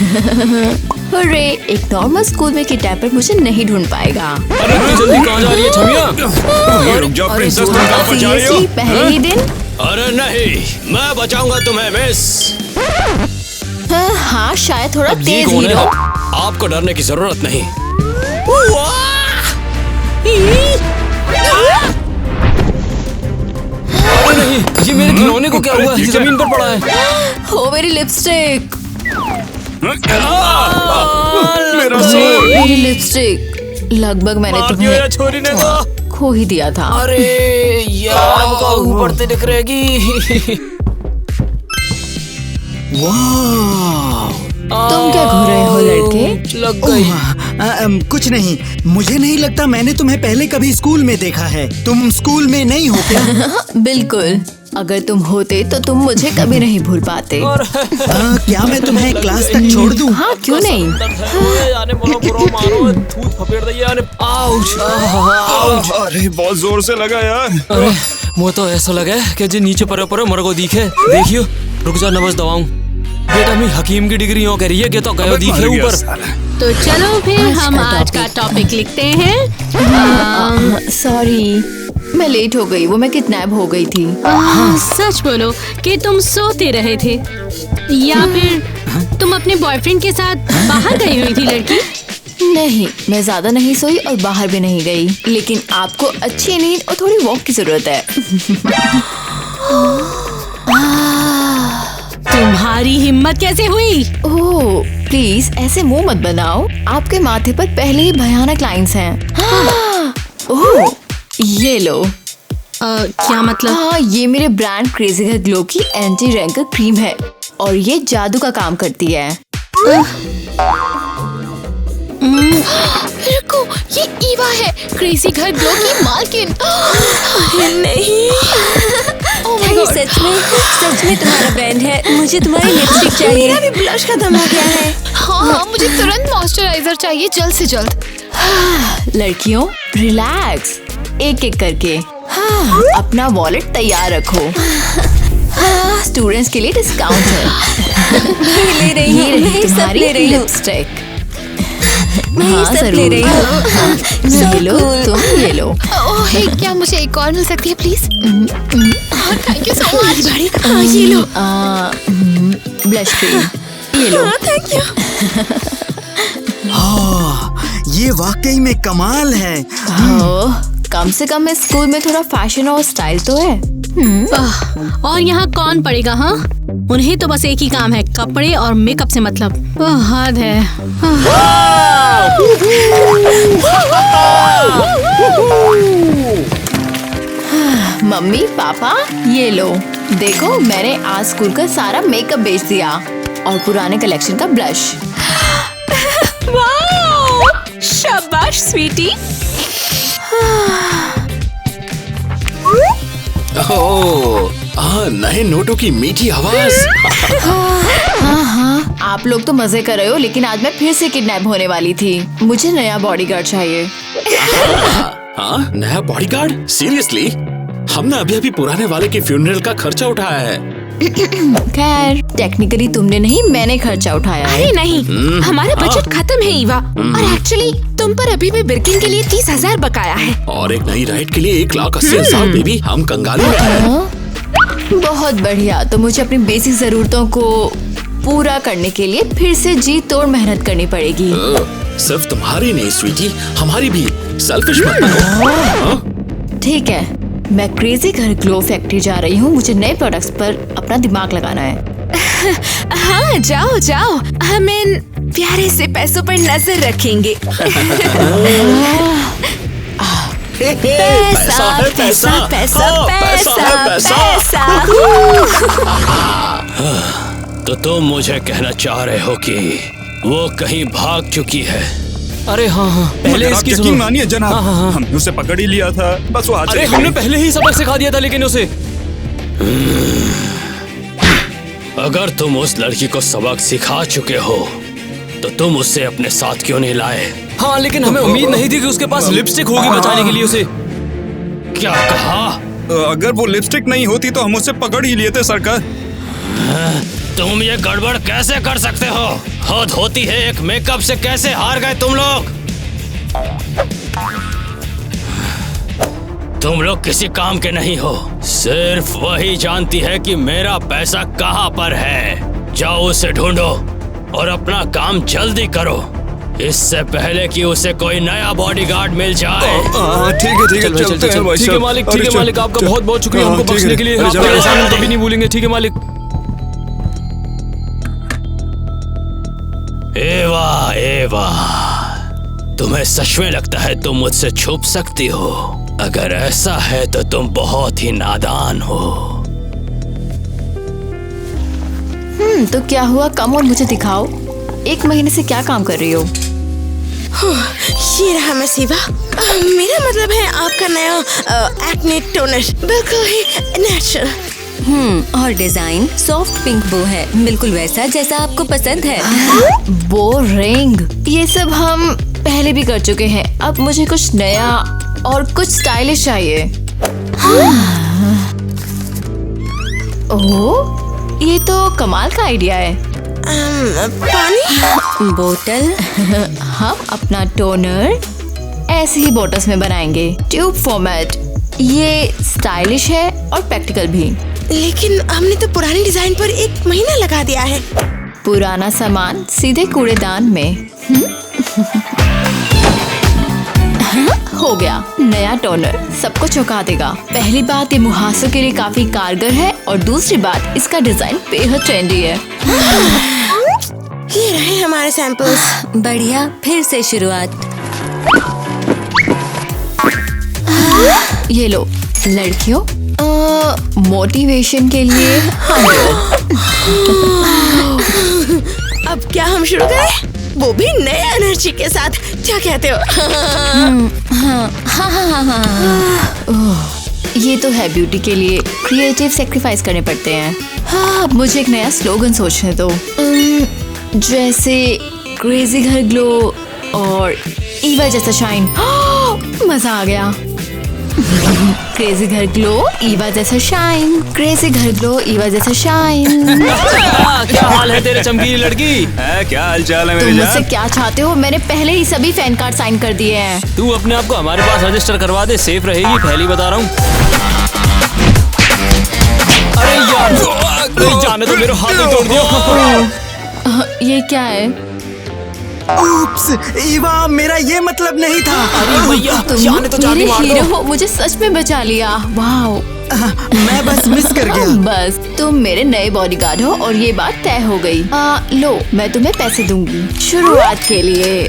अरे एक normal school में किडनैपर मुझे नहीं ढूंढ पाएगा। अरे इतनी जल्दी कहाँ जा रही है छमिया? रुक जाओ प्रिंसेस, तुम कहाँ पर जा रही हो? पहले ही दिन। अरे नहीं, मैं बचाऊंगा तुम्हें मिस। हाँ शायद थोड़ा अब ये तेज कौन है? हीरो। आपको डरने की जरूरत नहीं। अरे नहीं, ये मेरे खिलौने को क्या हुआ? ये जमीन पर पड़ा है। हो मेरी लिपस्टिक। मेरा सर। मेरी लिपस्टिक लगभग मैंने तुम्हें छोरी ने तो। खो ही दिया था। अरे यार, वो तो ऊपर से दिख रहेगी। तुम क्या घूर रहे हो लड़के? लग गई। कुछ नहीं, मुझे नहीं लगता मैंने तुम्हें पहले कभी स्कूल में देखा है। तुम स्कूल में नहीं हो क्या? बिल्कुल, अगर तुम होते तो तुम मुझे कभी नहीं भूल पाते। क्या मैं तुम्हें क्लास तक छोड़ दूं? हाँ क्यों नहीं। अरे बहुत जोर से लगा यार। अरे वो तो ऐसा लगा कि जो नीचे परे मर को दिखे। देखियो, रुक जा, नबज दवाऊं। बेटा मैं हकीम की डिग्री हो कह रही है कि तो गयो दिखे ऊपर। तो चलो फिर हम आज का टॉपिक लिखते हैं। सॉरी मैं लेट हो गई, वो मैं किडनैप हो गई थी। सच बोलो कि तुम सोते रहे थे या फिर तुम अपने बॉयफ्रेंड के साथ बाहर गई हुई थी लड़की? नहीं, मैं ज्यादा नहीं सोई और बाहर भी नहीं गई, लेकिन आपको अच्छी नींद और थोड़ी वॉक की जरूरत है। तुम्हारी हिम्मत कैसे हुई? ओह प्लीज ऐसे मुंह मत बनाओ, आपके माथे पर पहले ही भयानक लाइंस हैं। ओह ये लो। क्या मतलब? हाँ ये मेरे ब्रांड क्रेजी हेयर ग्लो की एंटी रैंकर क्रीम है और ये जादू का काम करती है। रुको, ये ईवा है, क्रेजी घर ग्लो की मालकिन। नहीं, सच में तुम्हारा ब्रांड है। मुझे तुम्हारी लिपस्टिक चाहिए। मेरा भी ब्लश खत्म हो गया है। हाँ मुझे तुरंत मॉइस्चराइजर चाहिए, जल्द से जल्द। लड़कियों रिलैक्स, एक एक करके। हाँ, अपना वॉलेट तैयार रखो। हाँ, स्टूडेंट्स के लिए डिस्काउंट है। ले रही हूँ, मैं तुम्हारी लिपस्टिक। हाँ, सब ले रही हूँ। ये लो, तुम ये लो। ओह क्या मुझे एक और मिल सकती है please? Thank you so much. हाँ ये लो। ब्लश क्रीम ये लो। Thank you. ये वाकई में कमाल है। कम से कम इस स्कूल में थोड़ा फैशन और स्टाइल तो है। और यहाँ कौन पड़ेगा? हाँ उन्हें तो बस एक ही काम है, कपड़े और मेकअप से मतलब। हद है। मम्मी पापा ये लो, देखो मैंने आज स्कूल का सारा मेकअप बेच दिया और पुराने कलेक्शन का ब्लश। वाह शाबाश स्वीटी। नए नोटों की मीठी आवाज। हाँ आप लोग तो मजे कर रहे हो, लेकिन आज मैं फिर से किडनैप होने वाली थी। मुझे नया बॉडीगार्ड चाहिए। हाँ नया बॉडीगार्ड? सीरियसली? हमने अभी पुराने वाले के फ्यूनरल का खर्चा उठाया है। खैर टेक्निकली तुमने नहीं, मैंने खर्चा उठाया है। अरे नहीं, हमारा बजट खत्म है ईवा। और एक्चुअली तुम पर अभी भी बिर्किन के लिए 30,000 बकाया है। और एक नई राइड के लिए 1,80,000 बेबी। हम कंगाली में हैं। बहुत बढ़िया, तो मुझे अपनी बेसिक जरूरतों को पूरा करने के लिए फिर से जी तोड़ मेहनत करनी पड़ेगी। सिर्फ तुम्हारी नहीं स्वीटी, हमारी भी। सेल्फिश मत बनो। ठीक है, मैं क्रेजी घर ग्लो फैक्ट्री जा रही हूँ। मुझे नए प्रोडक्ट्स पर अपना दिमाग लगाना है। हाँ जाओ जाओ, हम इन प्यारे से पैसों पर नजर रखेंगे। पैसा है पैसा, पैसा पैसा। तो तुम मुझे कहना चाह रहे हो कि वो कहीं भाग चुकी है? अरे हाँ पहले इसकी यकीन मानिए जनाब, हाँ। हमने उसे पकड़ ही लिया था, बस वो आज। अरे हमने पहले ही सबक सिखा दिया था, लेकिन उसे। अगर तुम उस लड़की को सबक सिखा चुके हो तो तुम उससे अपने साथ क्यों नहीं लाए? हाँ लेकिन हमें उम्मीद नहीं थी कि उसके पास लिपस्टिक होगी बचाने के लिए उसे। क्या कहा? अगर वो लिपस्टिक नहीं होती तो हम उसे पकड़ ही लिए थे सरकार। तुम ये गड़बड़ कैसे कर सकते हो? हद होती है, एक मेकअप से कैसे हार गए तुम लोग? तुम लोग किसी काम के नहीं हो, सिर्फ वही जानती है कि मेरा पैसा कहाँ पर है। जाओ उसे ढूंढो और अपना काम जल्दी करो, इससे पहले कि उसे कोई नया बॉडीगार्ड मिल जाए। ठीक है ठीक है मालिक, ठीक है मालिक, आपका बहुत बहुत शुक्रिया हमको बख्शने के लिए। आपका एहसान हम कभी नहीं भूलेंगे। ठीक है मालिक। एवा एवा, तुम्हें सच में लगता है तुम मुझसे छुप सकती हो? अगर ऐसा है तो तुम बहुत ही नादान हो। तो क्या हुआ? कम और मुझे दिखाओ, 1 महीने से क्या काम कर रही हो? ये रहा मसीबा। मेरा मतलब है आपका नया एक्ने टोनर, बिल्कुल ही नेचुरल। और डिजाइन सॉफ्ट पिंक बो है, बिल्कुल वैसा जैसा आपको पसंद है। वो रिंग, ये सब हम पहले भी कर चुके हैं। अब मुझे कुछ नया और कुछ स्टाइलिश चाहिए। ओह, ये तो कमाल का आइडिया है। पानी बोतल। हम अपना टोनर ऐसे ही बॉटल्स में बनाएंगे, ट्यूब फॉर्मेट। ये स्टाइलिश है और प्रैक्टिकल भी। लेकिन हमने तो पुराने डिजाइन पर 1 महीना लगा दिया है। पुराना सामान सीधे कूड़ेदान में। हो गया, नया टोनर सबको चौंका देगा। पहली बात, ये मुहासों के लिए काफी कारगर है, और दूसरी बात, इसका डिजाइन बेहद ट्रेंडी है। ये रहे हमारे सैंपल्स। बढ़िया, फिर से शुरुआत। ये लो लड़कियों, मोटिवेशन के लिए 100। अब क्या हम शुरू करें? वो भी नए एनर्जी के साथ, क्या कहते हो? ये तो है, ब्यूटी के लिए क्रिएटिव सेक्रीफाइस करने पड़ते हैं। हाँ, मुझे एक नया स्लोगन सोचने दो, जैसे क्रेजी घर ग्लो और ईवा जैसा शाइन। मजा आ गया। क्रेजी घर ग्लो, ईवा जैसा शाइन। क्रेजी घर ग्लो, ईवा जैसा शाइन। क्या हाल है तेरे चमकीली लड़की? क्या हाल चाल है तुम मेरी मुझसे जान? क्या चाहते हो? मैंने पहले ही सभी फैन कार्ड साइन कर दिए हैं। तू अपने आप को हमारे पास रजिस्टर करवा दे, सेफ रहेगी, पहले बता रहा हूँ। अरे यार, नहीं जाने तो मेरा हाथ ही तोड़ दिया। ये क्या है? उप्स, ईवा, मेरा ये मतलब नहीं था। अरे भैया, तुम जाने तो जाने मेरे मार हीरो दो। हो, मुझे सच में बचा लिया। वाओ। मैं बस मिस कर गया। बस तुम मेरे नए बॉडीगार्ड हो और ये बात तय हो गई। लो, मैं तुम्हें पैसे दूंगी शुरुआत के लिए।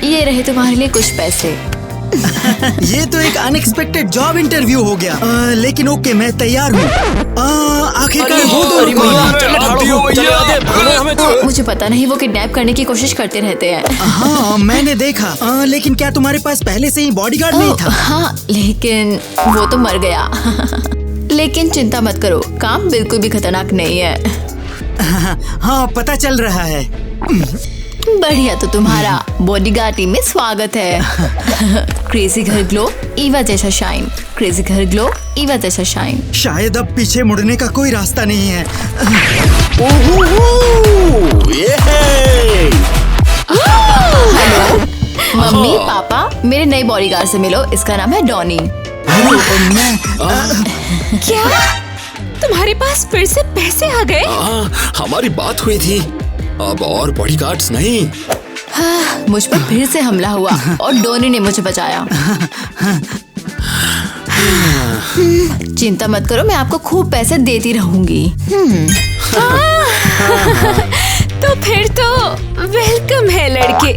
ये रहे तुम्हारे लिए कुछ पैसे। ये तो एक अनएक्सपेक्टेड जॉब इंटरव्यू हो गया। लेकिन ओके, मैं तैयार हूँ। आखिरकार वो अरे दोनों कौन हैं? चले ठाड़ो, चले आते, भागो हमें तो। मुझे पता नहीं, वो किडनैप करने की कोशिश करते रहते हैं। हाँ, मैंने देखा। लेकिन क्या तुम्हारे पास पहले से ही बॉडीगार्ड नहीं था? हाँ, लेकिन वो तो मर गया। लेकिन चिंता मत करो, काम बिल्कुल भी खतरनाक नहीं है। हाँ, पता चल रहा है। बढ़िया, तो तुम्हारा बॉडीगार्ड टीम में स्वागत है। क्रेजी घर ग्लो, ईवा जैसा शाइन। क्रेजी घर ग्लो, ईवा जैसा शाइन। शायद अब पीछे मुड़ने का कोई रास्ता नहीं है। मम्मी पापा, मेरे नए बॉडीगार्ड से मिलो, इसका नाम है डॉनी। क्या तुम्हारे पास फिर से पैसे आ गए? हमारी बात हुई थी, अब और बॉडीगार्ड्स नहीं। मुझ पर फिर से हमला हुआ और डॉनी ने मुझे बचाया। चिंता मत करो, मैं आपको खूब पैसे देती रहूंगी। तो फिर तो वेलकम है लड़के।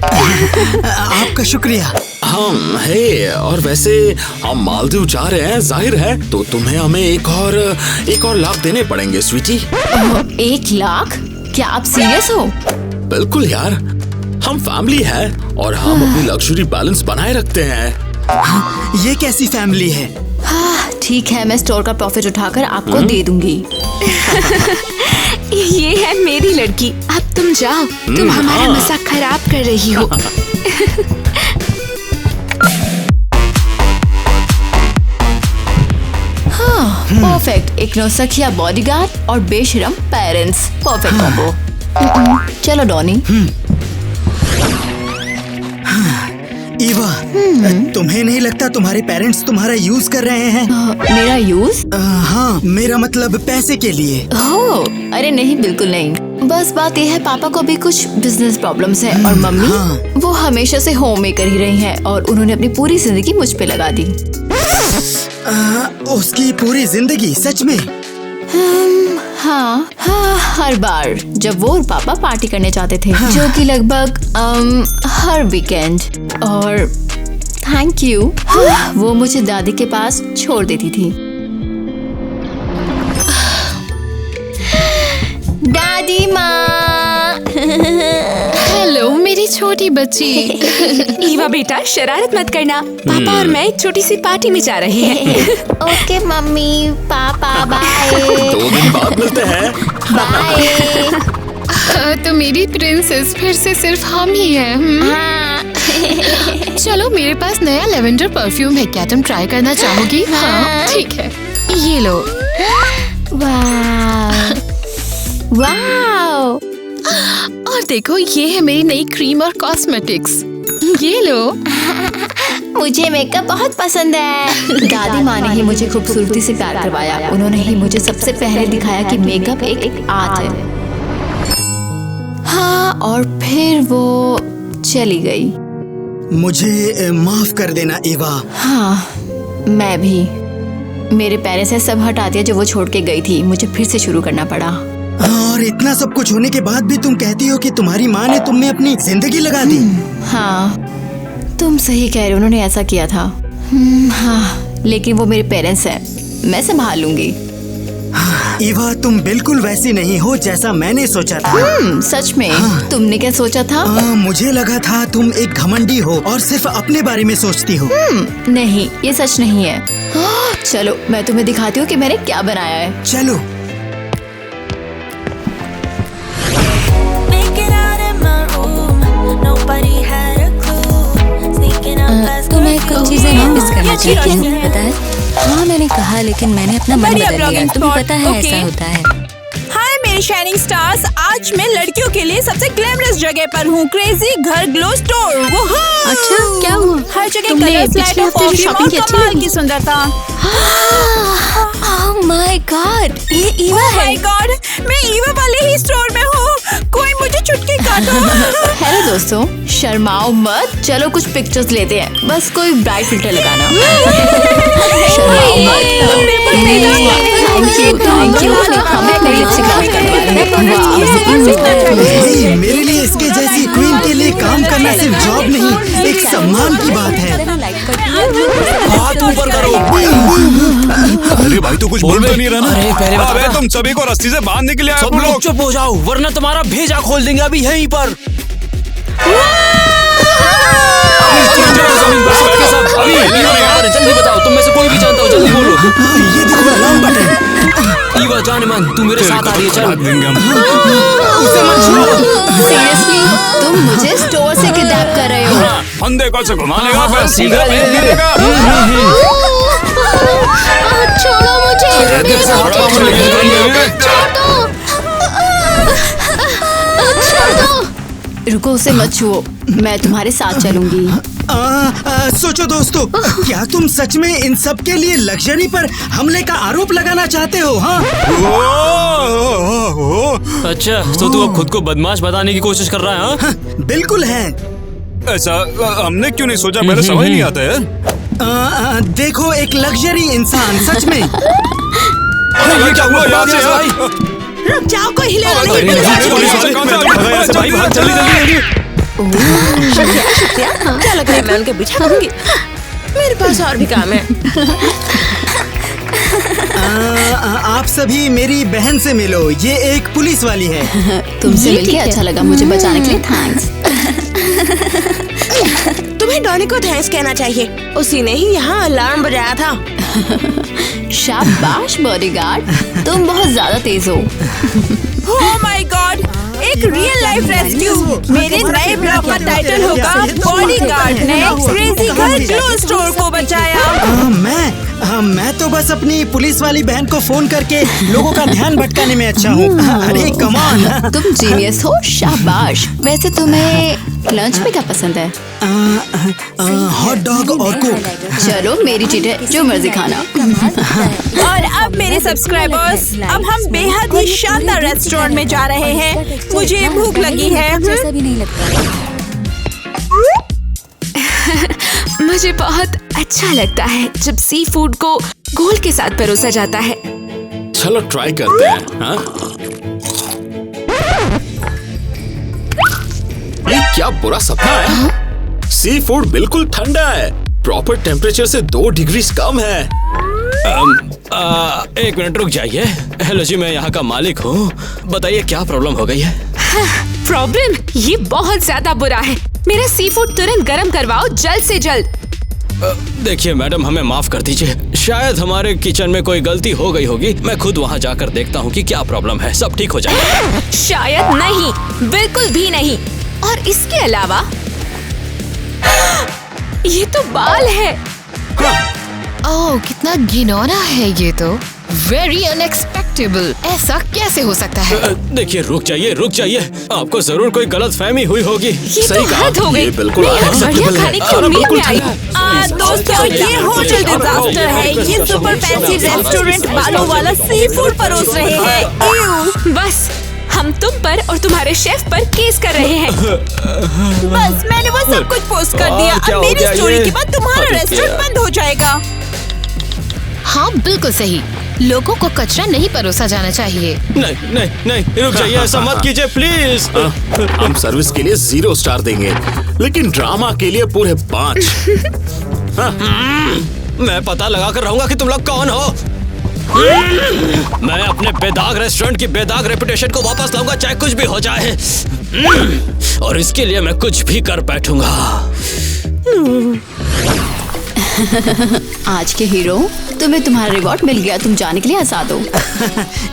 आपका शुक्रिया। हम है, और वैसे हम मालदीव जा रहे हैं, जाहिर है, तो तुम्हें हमें एक और लाख देने पड़ेंगे स्वीटी। 1 लाख? क्या आप सीरियस हो? बिल्कुल यार, हम फैमिली है और हम अपनी लग्जरी बैलेंस बनाए रखते हैं। ये कैसी फैमिली है? हाँ, ठीक है, मैं स्टोर का प्रॉफिट उठाकर आपको दे दूंगी। ये है मेरी लड़की, अब तुम जाओ, तुम हमारा मजाक खराब कर रही हो। परफेक्ट, एक नौसखिया बॉडीगार्ड और बेशरम पेरेंट्स, परफेक्ट कॉम्बो। चलो डॉनी। ईवा, तुम्हें नहीं लगता तुम्हारे पेरेंट्स तुम्हारा यूज कर रहे हैं? मेरा यूज? हाँ, मेरा मतलब पैसे के लिए। ओह, अरे नहीं, बिल्कुल नहीं। बस बात यह है, पापा को भी कुछ बिजनेस प्रॉब्लम्स हैं और मम्मी वो हमेशा से होम मेकर ही रही हैं और उन्होंने अपनी पूरी जिंदगी मुझ पे लगा दी। उसकी पूरी जिंदगी? सच में? हाँ, हर बार जब वो और पापा पार्टी करने जाते थे, जो कि लगभग हर वीकेंड, और थैंक यू, वो मुझे दादी के पास छोड़ देती थी। दादी माँ। हेलो मेरी छोटी बच्ची। ईवा बेटा, शरारत मत करना। पापा और मैं एक छोटी सी पार्टी में जा रहे हैं। Okay mummy papa, bye. 2 दिन बाद मिलते हैं। बाय। तो मेरी प्रिंसेस फिर से सिर्फ हम ही हैं। चलो, मेरे पास नया लेवेंडर परफ्यूम है, क्या तुम ट्राई करना चाहोगी? हाँ ठीक है, ये लो। वाओ। और देखो, ये है मेरी नई क्रीम और कॉस्मेटिक्स, ये लो। मुझे मेकअप बहुत पसंद है। दादी माँ ने ही मुझे खूबसूरती से प्यार करवाया। उन्होंने ही मुझे सबसे पहले दिखाया कि मेकअप एक आर्ट है। हाँ, और फिर वो चली गई। मुझे माफ कर देना ईवा। हाँ, मैं भी। मेरे पेरेंट्स से सब हटा दिया जो वो छोड़ के गई थी। मुझे फिर से शुरू करना पड़ा। और इतना सब कुछ होने के बाद भी तुम कहती हो कि तुम्हारी माँ ने तुम में अपनी जिंदगी लगा दी। हाँ, तुम सही कह रहे हो, उन्होंने ऐसा किया था। हाँ, लेकिन वो मेरे पेरेंट्स हैं, मैं संभाल लूंगी। ईवा, तुम बिल्कुल वैसी नहीं हो जैसा मैंने सोचा था। सच में? तुमने क्या सोचा था? मुझे लगा था तुम एक घमंडी हो और सिर्फ अपने बारे में सोचती हो। नहीं, ये सच नहीं है। चलो, मैं तुम्हें दिखाती हूँ कि मैंने क्या बनाया है। चलो। तो मैं कुछ चीजें नोटिस करना चाहती हूँ, पता है? हाँ, मैंने कहा, लेकिन मैंने अपना मन बदल लिया। तुम्हें पता है ऐसा होता है। हाय मेरे शाइनिंग स्टार्स, आज मैं लड़कियों के लिए सबसे ग्लैमरस जगह पर हूँ, क्रेजी घर ग्लो स्टोर। अच्छा, क्या हुआ? हर जगह तुमने कलर्स, लाइट पिछले और हफ्ते जो परफ्यूम शॉपिंग और की अच्छी कमाल लगी? की सुंदरता। ओह माय गॉड, ये ईवा है। माय गॉड, मैं ईवा वाले ही स्टोर में हूँ, कोई मुझे छुटकी काटो। हेलो दोस्तों, शर्माओ मत, चलो कुछ पिक्चर्स लेते हैं। बस कोई ब्राइट फिल्टर लगाना। शर्माओ मत। Thank you. हमें अपनी लिपस्टिक लॉन्च करवा रहे हैं। मेरे लिए इसके जैसी क्वीन के लिए काम करना सिर्फ जॉब नहीं, एक सम्मान की बात है। हाथ ऊपर करो। अरे भाई, तो कुछ बोल तो नहीं रहा ना? अरे पहले बता। अबे, तुम सभी को रस्सी से बांधने के लिए आए सब हो लोग चुप हो जाओ, वरना तुम्हारा भेजा खोल देंगे अभी यहीं पर। जल्दी बताओ, तुम में से कोई भी जानता हो, जल्दी बोलो। ये देखो अलार्म बटन। ईवा जान मन, तू मेरे साथ आ रही है, चल। उसे मत छुओ। सीरियसली, तुम मुझे स्टोर से किडनैप कर रहे हो? फंदे को से घुमाने का हाँ, सीधा मिलेगा। छोड़ो मुझे, छोड़ दो। रुको, उसे मत छुओ, मैं तुम्हारे साथ चलूंगी। सोचो दोस्तों, क्या तुम सच में इन सब के लिए लग्जरी पर हमले का आरोप लगाना चाहते हो? हाँ, अच्छा, तो तू अब खुद को बदमाश बताने की कोशिश कर रहा है? हाँ? बिल्कुल है। ऐसा हमने क्यों नहीं सोचा, पहले समझ नहीं आता यार। देखो, एक लग्जरी इंसान, सच में। ये क्या हुआ यहाँ से भाई? रुक जाओ, कोई हिला नहीं। शुक्रिया, क्या लग रहा है, मैं उनके पीछे करूंगी। मेरे पास और भी काम है। आप सभी मेरी बहन से मिलो, ये एक पुलिस वाली है। तुमसे मिलके अच्छा लगा, मुझे बचाने के लिए थैंक्स। तुम्हें डॉनी को थैंक्स कहना चाहिए, उसी ने ही यहाँ अलार्म बजाया था। शाबाश बॉडीगार्ड, तुम बहुत ज्यादा तेज हो। ओह माय गॉड, एक रियल लाइफ रेस्क्यू। मेरे नए ब्लॉग का टाइटल होगा बॉडीगार्ड ने क्रेजी घर ग्लो स्टोर को बचाया। मैं तो बस अपनी पुलिस वाली बहन को फोन करके लोगों का ध्यान भटकाने में अच्छा हूँ। अरे कम ऑन। तुम जीनियस हो, शाबाश। वैसे तुम्हें लंच में क्या पसंद है? हॉट डॉग और कोक। चलो मेरी चीट है, जो मर्जी खाना। और अब मेरे सब्सक्राइबर्स, अब हम बेहद ही शानदार रेस्टोरेंट में जा रहे हैं। मुझे भूख लगी है। जैसा भी नहीं लगता। मुझे बहुत अच्छा लगता है जब सी फूड को घोल के साथ परोसा जाता है। चलो ट्राई करते हैं। हाँ? ये क्या बुरा सपना है? सी फूड बिल्कुल ठंडा है, प्रॉपर टेम्परेचर से 2 डिग्री कम है। एक मिनट रुक जाइए। हेलो जी, मैं यहाँ का मालिक हूँ। बताइए क्या प्रॉब्लम हो गई है? प्रॉब्लम? ये बहुत ज्यादा बुरा है। मेरा सी फूड तुरंत गर्म करवाओ, जल्द से जल्द। देखिए मैडम, हमें माफ कर दीजिए। शायद हमारे किचन में कोई गलती हो गई होगी। मैं खुद वहाँ जाकर देखता हूँ कि क्या प्रॉब्लम है। सब ठीक हो जाएगा। शायद नहीं, बिल्कुल भी नहीं। और इसके अलावा ये तो बाल है। ओह, कितना घिनौना है ये तो। Very unexpectable. ऐसा कैसे हो सकता है? देखिए रुक जाइए। आपको जरूर कोई गलत फहमी हुई होगी। ये तो हद हो गई। ये बिल्कुल नहीं, हम बढ़िया unacceptable है। खाने की उम्मीद में आई। दोस्तों, ये होटल डिजास्टर है। ये सुपर फैंसी रेस्टोरेंट बालों वाला सी फूड परोस रहे हैं। Ew! बस हम तुम पर और तुम्हारे शेफ पर केस कर रहे हैं। बस मैंने वो सब कुछ पोस्ट कर दिया। क्या अब हो मेरी गया स्टोरी ये? के बाद तुम्हारा अरे रेस्टोरेंट क्या? बंद हो जाएगा। हाँ, बिल्कुल सही। लोगों को कचरा नहीं परोसा जाना चाहिए। नहीं, रुक जाइए। ऐसा मत कीजिए प्लीज। हम सर्विस के लिए 0 स्टार देंगे, लेकिन ड्रामा के लिए पूरे 5। मैं पता लगा कर रहूंगा कि तुम लोग कौन हो। मैं अपने बेदाग रेस्टोरेंट की बेदाग रेपुटेशन को वापस लाऊंगा, चाहे कुछ भी हो जाए। और इसके लिए मैं कुछ भी कर बैठूंगा। आज के हीरो, तुम्हें तुम्हारा रिवॉर्ड मिल गया। तुम जाने के लिए आजाद हो।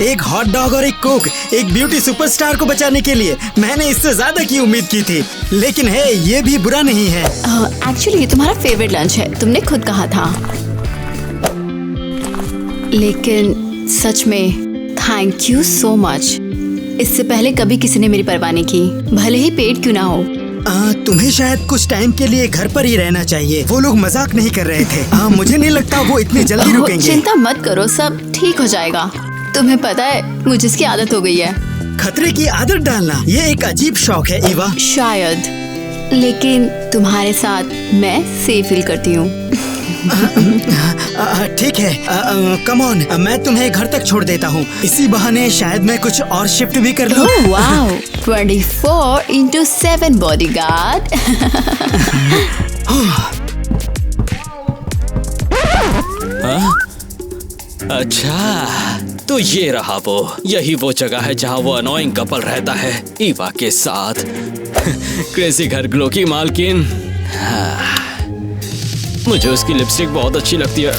एक हॉट डॉग और एक कोक, एक ब्यूटी सुपरस्टार को बचाने के लिए मैंने इससे ज्यादा की उम्मीद की थी। लेकिन है, ये भी बुरा नहीं है। एक्चुअली ये तुम्हारा फेवरेट लंच है, तुमने खुद कहा था। लेकिन सच में थैंक यू सो मच। इससे पहले कभी किसी ने मेरी परवाह नहीं की, भले ही पेट क्यों ना हो। तुम्हें शायद कुछ टाइम के लिए घर पर ही रहना चाहिए। वो लोग मजाक नहीं कर रहे थे। मुझे नहीं लगता वो इतनी जल्दी रुकेंगे। चिंता मत करो, सब ठीक हो जाएगा। तुम्हें पता है, मुझे इसकी आदत हो गई है। खतरे की आदत डालना, ये एक अजीब शौक है ईवा। शायद, लेकिन तुम्हारे साथ मैं सेफ फील करती हूँ। ठीक है, कम ऑन, मैं तुम्हें घर तक छोड़ देता हूँ। इसी बहाने शायद मैं कुछ और शिफ्ट भी कर लूँ। Wow, 24/7 bodyguard. अच्छा, तो ये रहा वो। यही वो जगह है जहाँ वो अनोइंग कपल रहता है, ईवा के साथ। क्रेजी घर ग्लो की मालकिन। मुझे उसकी लिपस्टिक बहुत अच्छी लगती है।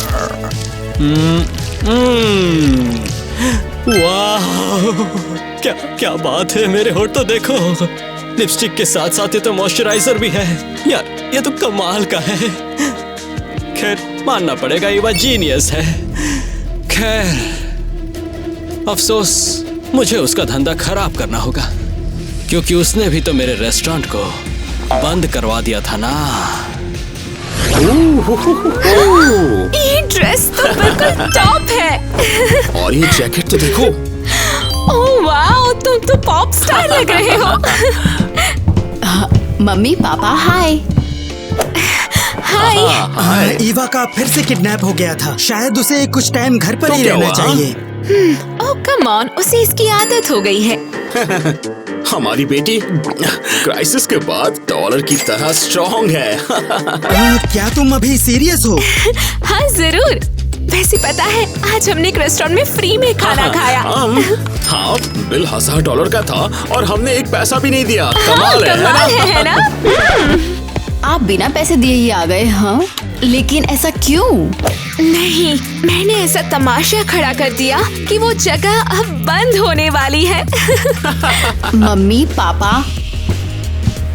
वाह, क्या बात है। मेरे होठ तो देखो। लिपस्टिक के साथ साथ ये तो मॉइस्चराइजर भी है। यार, ये तो कमाल का है। खैर, मानना पड़ेगा, ईवा जीनियस है। खैर, अफसोस मुझे उसका धंधा खराब करना होगा, क्योंकि उसने भी तो मेरे रेस्टोरेंट को बंद करवा दिया था ना। ये ड्रेस तो बिल्कुल टॉप है। और ये जैकेट तो देखो। ओह वाओ, तुम तो पॉप स्टार लग रहे हो। मम्मी पापा हाय। हाय। ईवा का फिर से किडनैप हो गया था। शायद उसे कुछ टाइम घर पर तो ही क्या रहना हुआ? चाहिए। ओह कम ऑन, उसे इसकी आदत हो गई है। हमारी बेटी क्राइसिस के बाद डॉलर की तरह स्ट्रॉन्ग है। क्या तुम अभी सीरियस हो? हाँ जरूर। वैसे पता है, आज हमने एक रेस्टोरेंट में फ्री में खाना खाया। हाँ, बिल $1000 का था और हमने एक पैसा भी नहीं दिया। कमाल है ना? आप बिना पैसे दिए ही आ गए। हाँ, लेकिन ऐसा क्यों? नहीं, मैंने ऐसा तमाशा खड़ा कर दिया कि वो जगह अब बंद होने वाली है। मम्मी पापा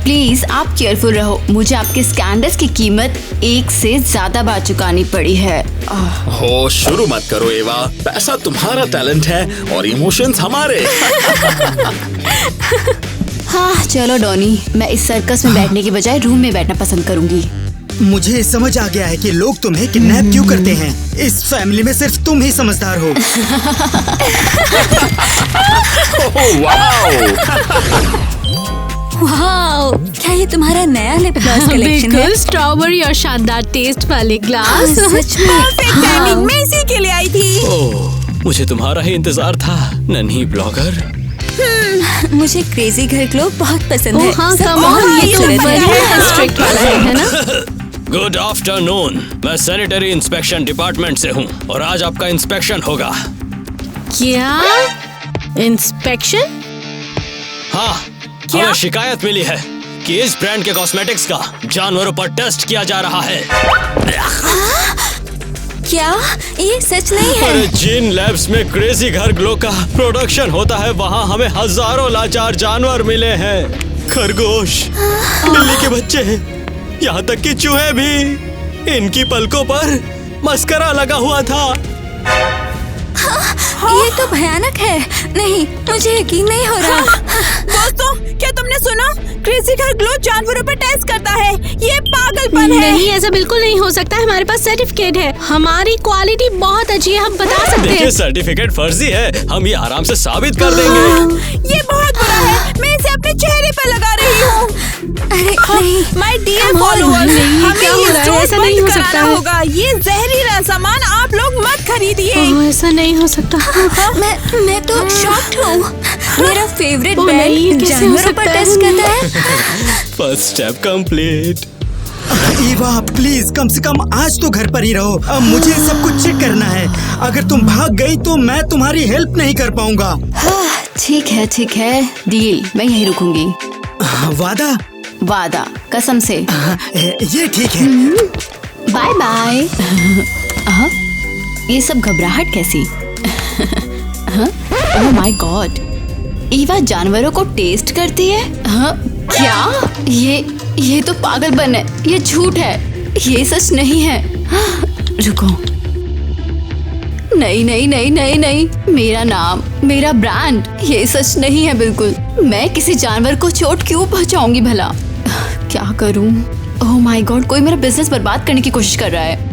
प्लीज आप केयरफुल रहो। मुझे आपके स्कैंडल्स की कीमत 1 से ज्यादा बार चुकानी पड़ी है। हो शुरू मत करो एवा, पैसा तुम्हारा टैलेंट है और इमोशंस हमारे। हाँ चलो डॉनी, मैं इस सर्कस में बैठने की बजाय रूम में बैठना पसंद करूंगी। मुझे समझ आ गया है कि लोग तुम्हें किडनैप क्यों करते हैं। इस फैमिली में सिर्फ तुम ही समझदार हो। वाओ, क्या ये तुम्हारा नया लिप ग्लॉस कलेक्शन है? बिल्कुल, स्ट्रॉबेरी और शानदार टेस्ट वाले ग्लास। सच में परफेक्ट टाइमिंग, मैं इसी के लिए आई थी। ओह, मुझे तुम्हारा ही इंतजार था नन्ही ब्लॉगर। मुझे क्रेजी घर ग्लो बहुत पसंद है। हाँ, सब come बहुत on, ये तो खूबसूरत बढ़िया है। स्ट्रिक्ट वाला है ना? गुड आफ्टरनून, मैं सैनिटरी इंस्पेक्शन डिपार्टमेंट से हूँ और आज आपका इंस्पेक्शन होगा। क्या इंस्पेक्शन? हाँ, हमें शिकायत मिली है कि इस ब्रांड के कॉस्मेटिक्स का जानवरों पर टेस्ट किया जा रहा है। क्या ये सच नहीं है? अरे जिन लैब्स में क्रेजी घर ग्लो का प्रोडक्शन होता है वहाँ हमें हजारों लाचार जानवर मिले हैं। खरगोश, बिल्ली के बच्चे, यहाँ तक कि चूहे भी। इनकी पलकों पर मस्करा लगा हुआ था। ये तो भयानक है। नहीं, मुझे यकीन नहीं हो रहा। दोस्तों, क्या तुमने सुना? क्रेजी घर ग्लो जानवरों पर टेस्ट करता है। ये पागलपन है। नहीं, ऐसा बिल्कुल नहीं हो सकता। हमारे पास सर्टिफिकेट है। हमारी क्वालिटी बहुत अच्छी है, हम बता सकते हैं। देखिए, सर्टिफिकेट फर्जी है, हम ये आराम से साबित कर देंगे। ये बहुत बुरा है। मैं इसे अपने चेहरे पर लगा रही हूँ। अरे नहीं, माय डियर फॉलोअर्स, हमें क्या हो ये रहा है? स्टोर ऐसा नहीं हो बंद सकता कराना है। होगा। ये जहरीला सामान आप लोग मत खरीदिए। ओह, ऐसा नहीं हो सकता। मैं तो शॉक्ड हूँ। मेरा फेवरेट ओह नहीं, ये ब्रांड कैसे हो जानवरों पर सकता है? टेस्ट करता है। First step complete. Eva please come से कम आज तो घर पर ही रहो। अब मुझे सब कुछ चेक करना है। अगर तुम भाग गई तो मैं तुम्हारी हेल्प नहीं कर पाऊंगा। ठीक है, डील, मैं यहीं रुकूंगी। वादा? वादा, कसम से। ये ठीक है। Bye bye. ये सब घबराहट कैसी? ओह माय गॉड, ईवा जानवरों को टेस्ट करती है? क्या? ये तो पागलपन है, ये झूठ है, ये सच नहीं है। रुको, नहीं, मेरा नाम, मेरा ब्रांड, ये सच नहीं है बिल्कुल। मैं किसी जानवर को चोट क्यों पहुंचाऊंगी भला? क्या करूं? ओह माय गॉड, कोई मेरा बिजनेस बर्बाद करने की कोशिश कर रहा है।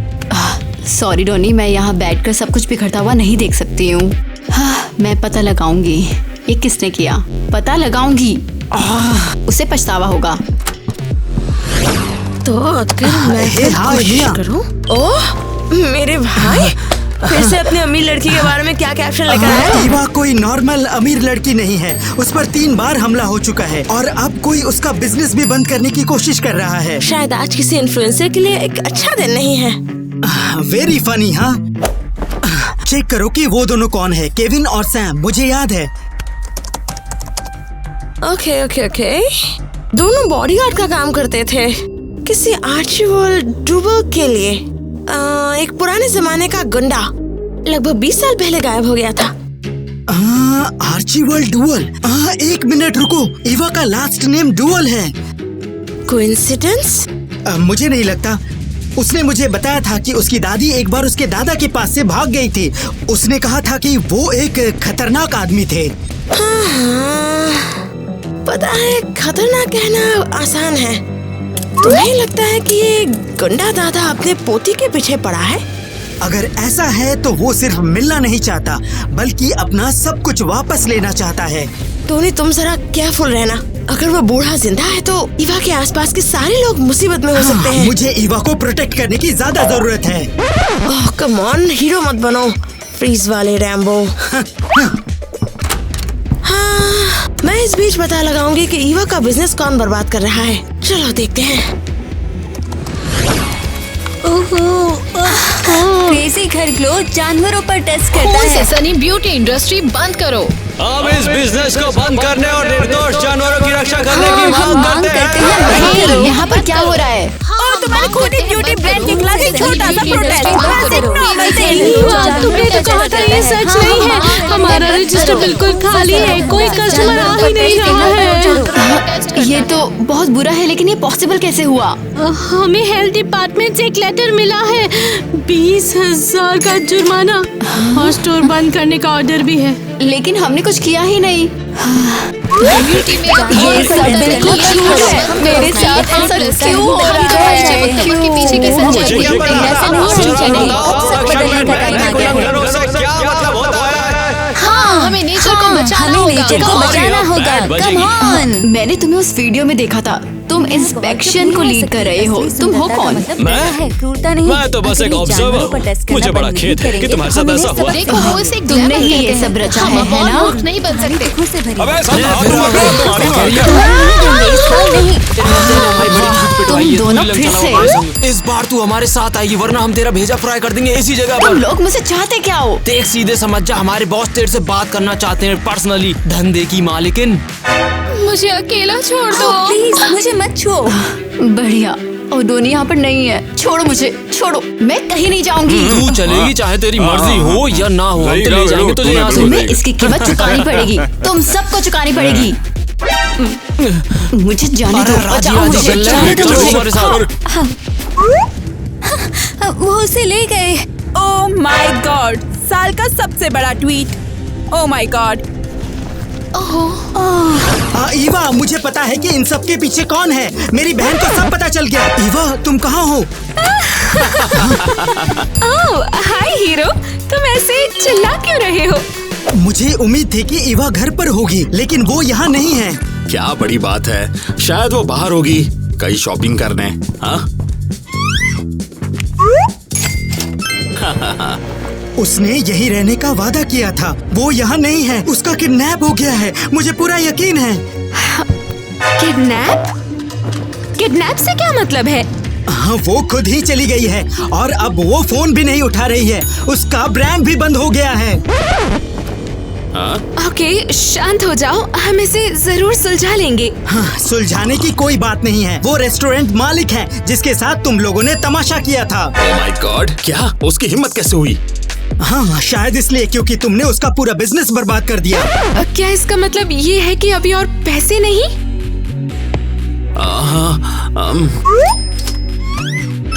सॉरी डोनी, मैं यहाँ बैठकर सब कुछ बिखरता हुआ नहीं देख सकती हूँ। मैं पता लगाऊंगी ये किसने किया, पता लगाऊंगी। उसे पछतावा होगा। तो अगर मैं फिर कोशिश करूं? ओह मेरे भाई, फिर से अपनी अमीर लड़की के बारे में क्या कैप्शन लेकर आया? ईवा कोई नॉर्मल अमीर लड़की नहीं है। उस पर 3 बार हमला हो चुका है और अब कोई उसका बिजनेस भी बंद करने की कोशिश कर रहा है। शायद आज किसी इन्फ्लुएंसर के लिए एक अच्छा दिन नहीं है। Very funny. हाँ, चेक करो कि वो दोनों कौन है, केविन और सैम। मुझे याद है। ओके। दोनों बॉडीगार्ड का काम करते थे किसी आर्चिबाल्ड डुवल के लिए। एक पुराने जमाने का गुंडा, लगभग 20 साल पहले गायब हो गया था। Archibald dual. 1 मिनट रुको, ईवा का लास्ट नेम डुवल है। कोइंसिडेंस? मुझे नहीं लगता। उसने मुझे बताया था कि उसकी दादी एक बार उसके दादा के पास से भाग गई थी। उसने कहा था कि वो एक खतरनाक आदमी थे। हाँ, पता है, खतरनाक कहना आसान है। तुम्हें लगता है कि ये गुंडा दादा अपने पोती के पीछे पड़ा है? अगर ऐसा है तो वो सिर्फ मिलना नहीं चाहता बल्कि अपना सब कुछ वापस लेना चाहता है। टोनी, तुम जरा केयरफुल रहना। अगर वो बूढ़ा जिंदा है तो ईवा के आसपास के सारे लोग मुसीबत में हो सकते हैं। मुझे ईवा को प्रोटेक्ट करने की ज्यादा जरूरत है। ओह कम ऑन, हीरो मत बनो, फ्रीज वाले रैम्बो। हाँ, मैं इस बीच पता लगाऊंगी कि ईवा का बिजनेस कौन बर्बाद कर रहा है। चलो देखते हैं। क्रेजी घर ग्लो जानवरों पर टेस्ट करता है। सनी, ब्यूटी इंडस्ट्री बंद करो। अब इस बिजनेस को बंद करने और निर्दोष जानवरों की रक्षा करने की मांग करते हैं। यहाँ पर क्या हो रहा है? हमारे खुद ही ब्यूटी ब्रांड के खिलाफ एक छोटा सा प्रोटेस्ट, बस एक नॉर्मल थिंग। तुमने तो कहा था ये सच नहीं है। हमारा रजिस्टर बिल्कुल खाली है, कोई कस्टमर आ ही नहीं रहा है। ये तो बहुत बुरा है, लेकिन ये पॉसिबल कैसे हुआ? हमें हेल्थ डिपार्टमेंट से एक लेटर मिला है, 20,000 का जुर्माना और स्टोर बंद करने का ऑर्डर भी है। लेकिन हमने कुछ किया ही नहीं। ये सब बिल्कुल झूठ है। मेरे साथ ऐसा क्यों हो रहा है? क्यों? पीछे की सच्चाई ऐसा नहीं हाँ, हमें नेचर को बचाना होगा। Come on. मैंने तुम्हें उस वीडियो में देखा था, तुम इंस्पेक्शन को लीड कर रहे हो। तुम हो कौन? मैं तो बस एक ऑब्जर्वर। मुझे बड़ा खेद है कि तुम्हारे साथ ऐसा हुआ। देखो वो उसे तुमने ही ये सब रचा है ना? नहीं बन सकते। तुम दोनों फिर से। इस बार तू हमारे साथ आएगी, वरना हम तेरा भेजा फ्राई कर देंगे इसी जगह तुम पर। लोग मुझसे चाहते क्या हो? देख, सीधे समझ जा, हमारे बॉस तेरे से बात करना चाहते हैं पर्सनली, धंधे की मालिकिन। मुझे अकेला छोड़ दो प्लीज, मुझे मत छुओ। बढ़िया। और डोनी यहाँ पर नहीं है। छोड़ो मुझे, छोड़ो। मैं कहीं नहीं जाऊंगी। तू चलेगी चाहे तेरी मर्जी हो या ना हो, हम ले जाएंगे तुझे यहाँ से। तुम्हें इसकी कीमत चुकानी पड़ेगी। तुम सबको चुकानी पड़ेगी। मुझे जाने दो। बचाओ मुझे, जाने दो मुझे। वो उसे ले गए। ओह माय गॉड, साल का सबसे बड़ा tweet. Oh my God. Eva, मुझे पता है कि इन सब के पीछे कौन है। मेरी बहन को सब पता चल गया। ईवा, तुम कहाँ हो? ओह हाय हीरो, तुम ऐसे चिल्ला क्यों रहे हो? मुझे उम्मीद थी कि ईवा घर पर होगी, लेकिन वो यहाँ नहीं है। क्या बड़ी बात है, शायद वो बाहर होगी कहीं शॉपिंग करने। हाँ? उसने यही रहने का वादा किया था। वो यहाँ नहीं है, उसका किडनैप हो गया है। मुझे पूरा यकीन है। किडनैप? किडनैप से क्या मतलब है? हाँ, वो खुद ही चली गई है और अब वो फोन भी नहीं उठा रही है। उसका ब्रांड भी बंद हो गया है। ओके, शांत हो जाओ, हम इसे जरूर सुलझा लेंगे। हाँ, सुलझाने की कोई बात नहीं है। वो रेस्टोरेंट मालिक है जिसके साथ तुम लोगों ने तमाशा किया था। ओह माय गॉड, क्या उसकी हिम्मत कैसे हुई? हाँ, शायद इसलिए क्योंकि तुमने उसका पूरा बिजनेस बर्बाद कर दिया। क्या इसका मतलब ये है कि अभी और पैसे नहीं?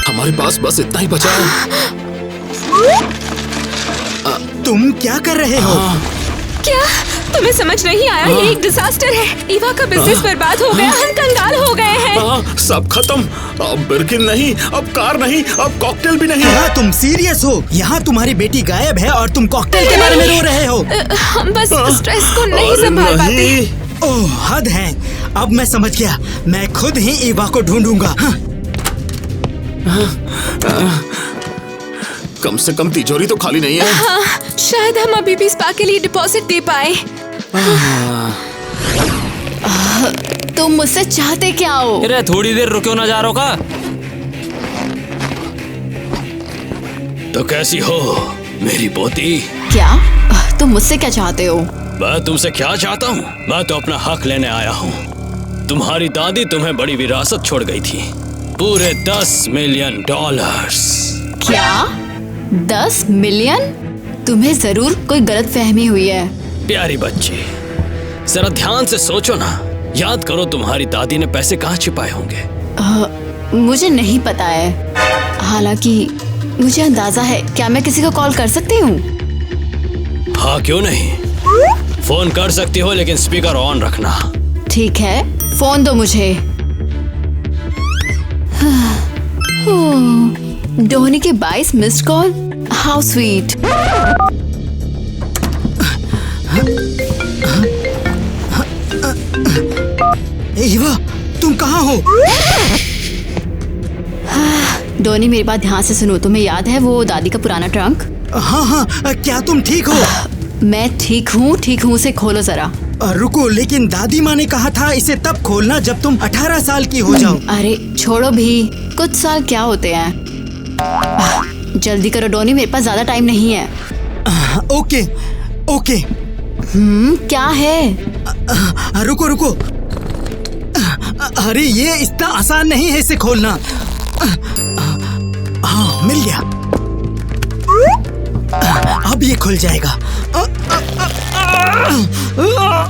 हमारे पास बस इतना ही बचा है। तुम क्या कर रहे हो? क्या तुम्हें समझ नहीं आया? ये एक डिजास्टर है। ईवा का बिजनेस बर्बाद हो गया, हम कंगाल हो गए हैं। सब खत्म। अब बिर्किन नहीं, अब कार नहीं, अब कॉकटेल भी नहीं। क्या तुम सीरियस हो? यहाँ तुम्हारी बेटी गायब है और तुम कॉकटेल के बारे में रो रहे हो। हम बस स्ट्रेस को नहीं संभाल पाते। ओह, हद है। अब मैं समझ गया। मैं खुद ही ईवा को ढूंढूंगा। कम से कम तिजोरी तो खाली नहीं है। हाँ, शायद हम अभी भी स्पा के लिए डिपॉजिट दे पाए। तुम मुझसे चाहते क्या हो? अरे थोड़ी देर रुको ना, जा रहा का? तो कैसी हो मेरी पोती? क्या तुम मुझसे क्या चाहते हो? मैं तुमसे क्या चाहता हूँ? मैं तो अपना हक लेने आया हूँ। तुम्हारी दादी तुम्हें बड़ी विरासत छोड़ गई थी, पूरे $10 मिलियन। क्या 10 मिलियन? तुम्हें जरूर कोई गलत फहमी हुई है। प्यारी बच्ची, जरा ध्यान से सोचो ना। याद करो तुम्हारी दादी ने पैसे कहाँ छिपाए होंगे। मुझे नहीं पता है, हालांकि मुझे अंदाजा है। क्या मैं किसी को कॉल कर सकती हूँ? हाँ, क्यों नहीं। फोन कर सकती हो, लेकिन स्पीकर ऑन रखना। ठीक है, फोन दो मुझे। डोनी के 22 missed call, how sweet. Eva, तुम कहाँ हो? डोनी, मेरी बात ध्यान से सुनो। तुम्हें याद है वो दादी का पुराना ट्रंक? हाँ हाँ, क्या तुम ठीक हो? मैं ठीक हूँ। उसे खोलो जरा। रुको, लेकिन दादी माँ ने कहा था इसे तब खोलना जब तुम 18 साल की हो जाओ। अरे छोड़ो भी, कुछ साल क्या होते हैं। जल्दी करो डोनी, मेरे पास ज्यादा टाइम नहीं है। Okay okay. क्या है? रुको। अरे ये इतना आसान नहीं है इसे खोलना। हाँ, मिल गया। अब ये खुल जाएगा। वाह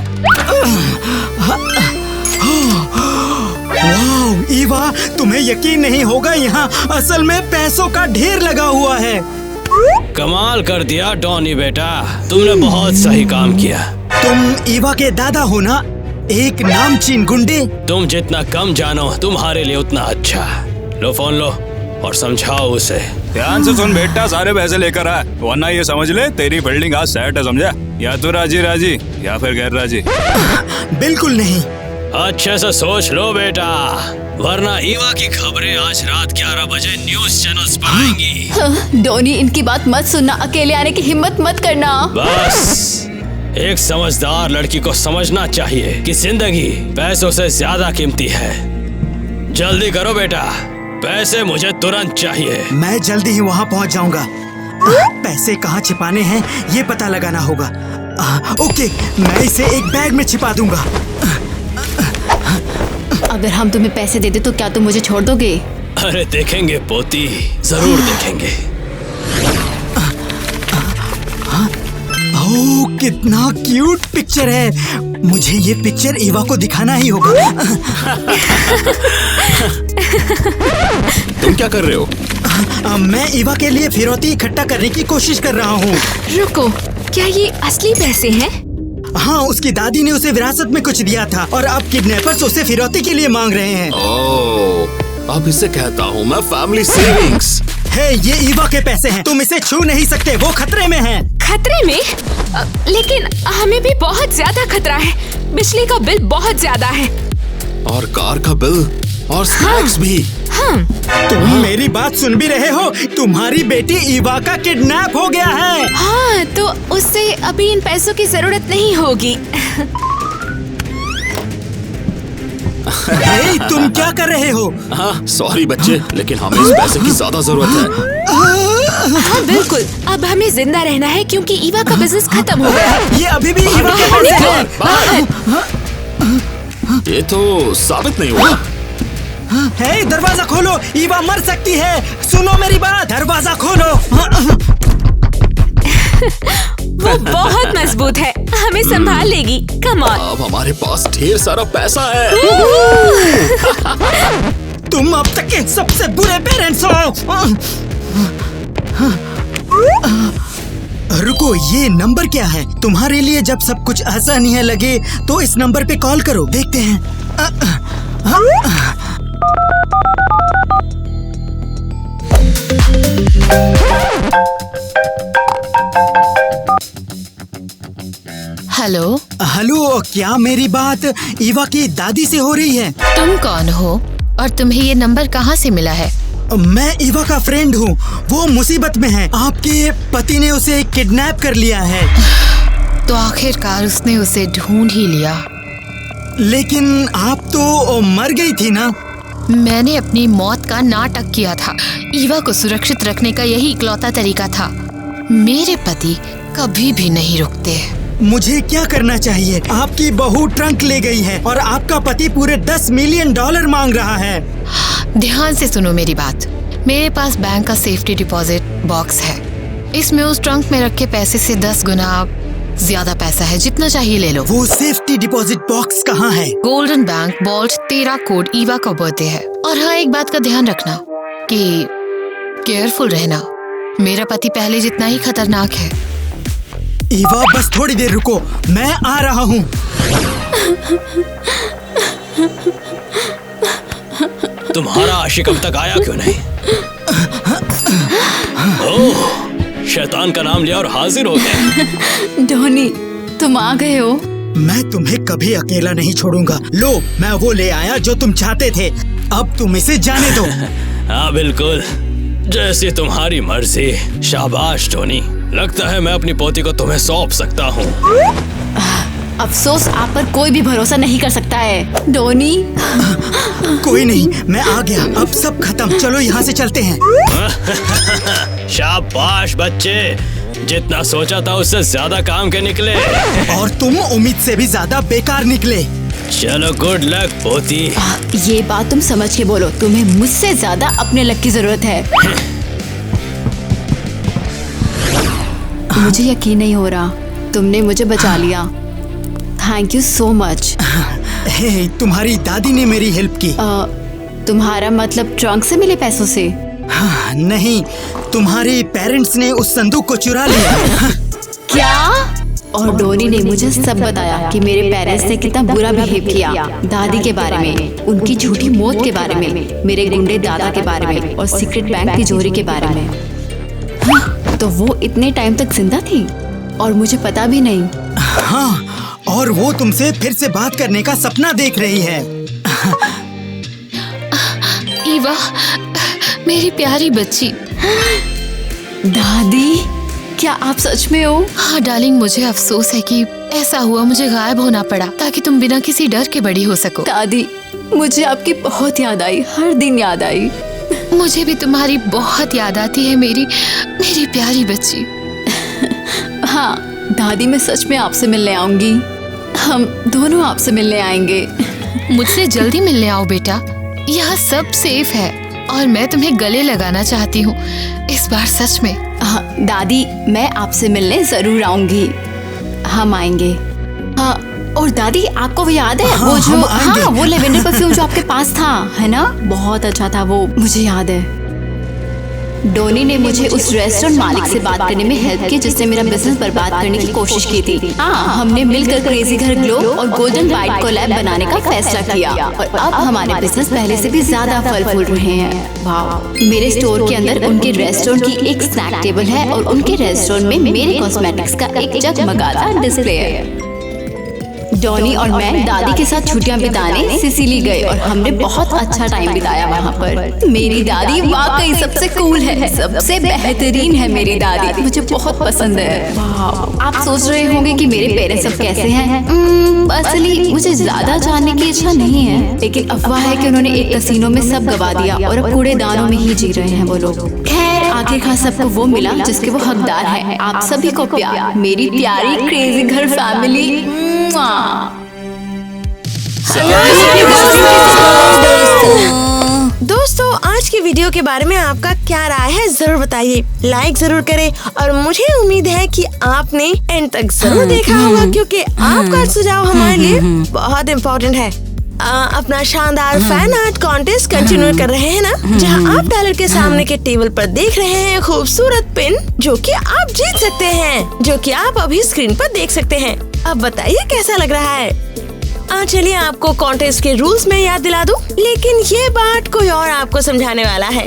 ईवा, तुम्हें यकीन नहीं होगा, यहाँ असल में पैसों का ढेर लगा हुआ है। कमाल कर दिया डॉनी बेटा, तुमने बहुत सही काम किया। तुम ईवा के दादा हो ना, एक नामचीन गुंडे। तुम जितना कम जानो तुम्हारे लिए उतना अच्छा। लो फोन लो और समझाओ उसे। ध्यान से सुन बेटा, सारे पैसे लेकर आ, वरना ये समझ ले तेरी बिल्डिंग आज सेट है, समझा? या तो राजी राजी या फिर गैर राजी। बिल्कुल नहीं। अच्छे से सोच लो बेटा, वरना ईवा की खबरें आज रात 11 बजे न्यूज चैनल्स पर आएंगी। डोनी, इनकी बात मत सुनना, अकेले आने की हिम्मत मत करना। बस एक समझदार लड़की को समझना चाहिए कि जिंदगी पैसों से ज्यादा कीमती है। जल्दी करो बेटा, पैसे मुझे तुरंत चाहिए। मैं जल्दी ही वहाँ पहुँच जाऊंगा। पैसे कहाँ छिपाने हैं ये पता लगाना होगा। ओके, मैं इसे एक बैग में छिपा दूंगा। अगर हम तुम्हें पैसे दे दे तो क्या तुम मुझे छोड़ दोगे? अरे देखेंगे पोती, जरूर देखेंगे। ओह, कितना क्यूट पिक्चर है। मुझे ये पिक्चर ईवा को दिखाना ही होगा। तुम क्या कर रहे हो? मैं ईवा के लिए फिरौती इकट्ठा करने की कोशिश कर रहा हूँ। रुको, क्या ये असली पैसे हैं? हाँ, उसकी दादी ने उसे विरासत में कुछ दिया था और अब किडनैपर्स उसे फिरौती के लिए मांग रहे हैं। ओह, अब इसे कहता हूँ मैं फैमिली सेविंग्स। हे, ये ईवा के पैसे हैं, तुम इसे छू नहीं सकते, वो खतरे में है। खतरे में? लेकिन हमें भी बहुत ज्यादा खतरा है। बिजली का बिल बहुत ज्यादा है और कार का बिल और स्नैक्स भी। हाँ। तुम मेरी बात सुन भी रहे हो? तुम्हारी बेटी ईवा का किडनैप हो गया है। हाँ, तो उससे अभी इन पैसों की जरूरत नहीं होगी। हे, तुम क्या कर रहे हो? हाँ, सॉरी बच्चे, लेकिन हमें इस पैसे की ज्यादा जरूरत है। हाँ बिल्कुल, अब हमें जिंदा रहना है क्योंकि ईवा का बिजनेस खत्म हो गया है। ये अभी भी ईवा के पैसे हैं। ये तो साबित नहीं हुआ। हे, दरवाजा खोलो, ईवा मर सकती है। सुनो मेरी बात, दरवाजा खोलो। वो बहुत मजबूत है, हमें संभाल लेगी। Come on. अब हमारे पास ढेर सारा पैसा है। तुम अब तक के सबसे बुरे पेरेंट्स हो। रुको, ये नंबर क्या है? तुम्हारे लिए जब सब कुछ आसानियां लगे तो इस नंबर पे कॉल करो, देखते हैं। हेलो। हेलो, क्या मेरी बात ईवा की दादी से हो रही है? तुम कौन हो और तुम्हें ये नंबर कहाँ से मिला है? मैं ईवा का फ्रेंड हूँ, वो मुसीबत में है। आपके पति ने उसे किडनैप कर लिया है। तो आखिरकार उसने उसे ढूंढ ही लिया। लेकिन आप तो मर गई थी ना? मैंने अपनी मौत का नाटक किया था। ईवा को सुरक्षित रखने का यही इकलौता तरीका था। मेरे पति कभी भी नहीं रुकते। मुझे क्या करना चाहिए? आपकी बहू ट्रंक ले गई है और आपका पति पूरे $10 मिलियन मांग रहा है। ध्यान से सुनो मेरी बात। मेरे पास बैंक का सेफ्टी डिपॉजिट बॉक्स है। इसमें उस ट्रंक में रखे पैसे से 10 गुना ज्यादा पैसा है, जितना चाहिए ले लो। वो सेफ्टी डिपॉजिट बॉक्स कहाँ है? Golden bank vault 13 code Eva का बर्थडे है। और हाँ, एक बात का ध्यान रखना कि केयरफुल रहना। मेरा पति पहले जितना ही खतरनाक है। ईवा, बस थोड़ी देर रुको, मैं आ रहा हूँ। तुम्हारा आशिक अब तक आया क्यों नहीं? ओह, शैतान का नाम लिया और हाजिर हो गए। डोनी, तुम आ गए हो। मैं तुम्हें कभी अकेला नहीं छोड़ूंगा। लो, मैं वो ले आया जो तुम चाहते थे। अब तुम इसे जाने दो। हाँ बिल्कुल, जैसी तुम्हारी मर्जी। शाबाश टोनी, लगता है मैं अपनी पोती को तुम्हें सौंप सकता हूँ। अफसोस, आप पर कोई भी भरोसा नहीं कर सकता है डोनी। कोई नहीं, मैं आ गया। अब सब खत्म, चलो यहाँ से चलते हैं। शाबाश बच्चे, जितना सोचा था उससे ज्यादा काम के निकले। और तुम उम्मीद से भी ज्यादा बेकार निकले। चलो गुड लक पोती। ये बात तुम समझ के बोलो, तुम्हें मुझसे ज्यादा अपने लक की जरूरत है। मुझे यकीन नहीं हो रहा, तुमने मुझे बचा लिया। Thank you so much. Hey, तुम्हारी दादी ने मेरी हेल्प की। तुम्हारा मतलब ट्रंक से मिले पैसों से? हाँ, नहीं, तुम्हारे पेरेंट्स ने उस संदूक को चुरा लिया। क्या? और डोनी ने मुझे सब बताया कि मेरे पेरेंट्स ने कितना बुरा बिहेव किया, दादी के बारे में, उनकी झूठी मौत के बारे में, मेरे गुंडे दादा के बारे में और सीक्रेट बैंक तिजोरी के बारे में। हाँ, तो वो इतने टाइम तक जिंदा थी और मुझे पता भी नहीं। हाँ, और वो तुमसे फिर से बात करने का सपना देख रही है। ईवा, मेरी प्यारी बच्ची। दादी, क्या आप सच में हो? हाँ डार्लिंग, मुझे अफसोस है कि ऐसा हुआ, मुझे गायब होना पड़ा ताकि तुम बिना किसी डर के बड़ी हो सको। दादी, मुझे आपकी बहुत याद आई, हर दिन याद आई। मुझे भी तुम्हारी बहुत याद आती है मेरी प्यारी बच्ची। हाँ दादी, मैं सच में आपसे मिलने आऊंगी। हम दोनों आपसे मिलने आएंगे। मुझसे जल्दी मिलने आओ बेटा, यहाँ सब सेफ है और मैं तुम्हें गले लगाना चाहती हूँ इस बार, सच में। हाँ दादी, मैं आपसे मिलने जरूर आऊंगी। हम आएंगे। हाँ, और दादी आपको वो याद है? हाँ, वो जो वो लेवेंडर परफ्यूम जो आपके पास था, है ना? बहुत अच्छा था वो, मुझे याद है। डोनी ने मुझे उस रेस्टोरेंट मालिक से बात करने में हेल्प की जिसने मेरा बिजनेस बर्बाद करने की कोशिश की थी। हाँ, हमने मिलकर क्रेजी घर ग्लो और गोल्डन बाइट कोलैब बनाने का फैसला किया और अब हमारे बिजनेस पहले से भी ज्यादा फल फूल रहे हैं। वाह! मेरे स्टोर के अंदर उनके रेस्टोरेंट की एक स्नैक टेबल है और उनके रेस्टोरेंट में मेरे कॉस्मेटिक्स का एक जगमगाता डिस्प्ले है। डॉनी और मैं दादी के साथ छुट्टियां बिताने सिसिली गए और हमने बहुत अच्छा टाइम बिताया वहाँ पर। मेरी दादी वाकई सबसे कूल है, सबसे बेहतरीन है मेरी दादी, मुझे बहुत पसंद है। वाह! आप सोच रहे होंगे कि मेरे पेरेंट्स सब कैसे हैं? असली मुझे ज्यादा जानने की इच्छा नहीं है, लेकिन अफवाह है कि उन्होंने एक कसीनो में सब गवा दिया और अब कूड़ेदानों में ही जी रहे हैं वो लोग। खैर, आखिरकार सबको वो मिला जिसके वो हकदार है। आप सभी को प्यार, मेरी प्यारी क्रेजी घर फैमिली। दोस्तों, आज की वीडियो के बारे में आपका क्या राय है जरूर बताइए, लाइक जरूर करें और मुझे उम्मीद है कि आपने एंड तक जरूर देखा होगा क्योंकि आपका सुझाव हमारे लिए बहुत इम्पोर्टेंट है। अपना शानदार फैन आर्ट कॉन्टेस्ट कंटिन्यू कर रहे हैं ना, जहां आप टॉयलेट के सामने के टेबल पर देख रहे हैं खूबसूरत पिन जो कि आप जीत सकते हैं, जो कि आप अभी स्क्रीन पर देख सकते हैं। अब बताइए कैसा लग रहा है? चलिए आपको कॉन्टेस्ट के रूल्स में याद दिला दूं, लेकिन ये बात कोई और आपको समझाने वाला है।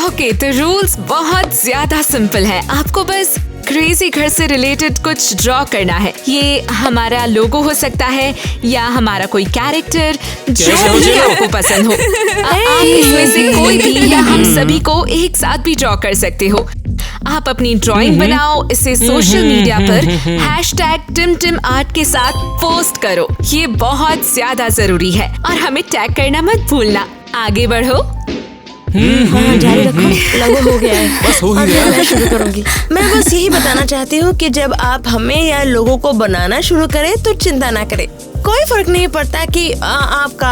ओके, तो रूल्स बहुत ज्यादा सिंपल है। आपको बस क्रेजी घर से रिलेटेड कुछ ड्रॉ करना है। ये हमारा लोगो हो सकता है या हमारा कोई कैरेक्टर, जो भी आपको पसंद हो। आप इसमें से कोई भी या हम सभी को एक साथ भी ड्रॉ कर सकते हो। आप अपनी ड्राइंग बनाओ, इसे सोशल मीडिया पर #TimTimArt के साथ पोस्ट करो। ये बहुत ज्यादा जरूरी है और हमें टैग करना मत भूलना। आगे बढ़ो। जारी रखो, लगो हो गया है। बस हो ही गया। मैं शुरू करूंगी। मैं बस यही बताना चाहती हूँ कि जब आप हमें या लोगों को बनाना शुरू करें तो चिंता ना करें। कोई फर्क नहीं पड़ता कि आपका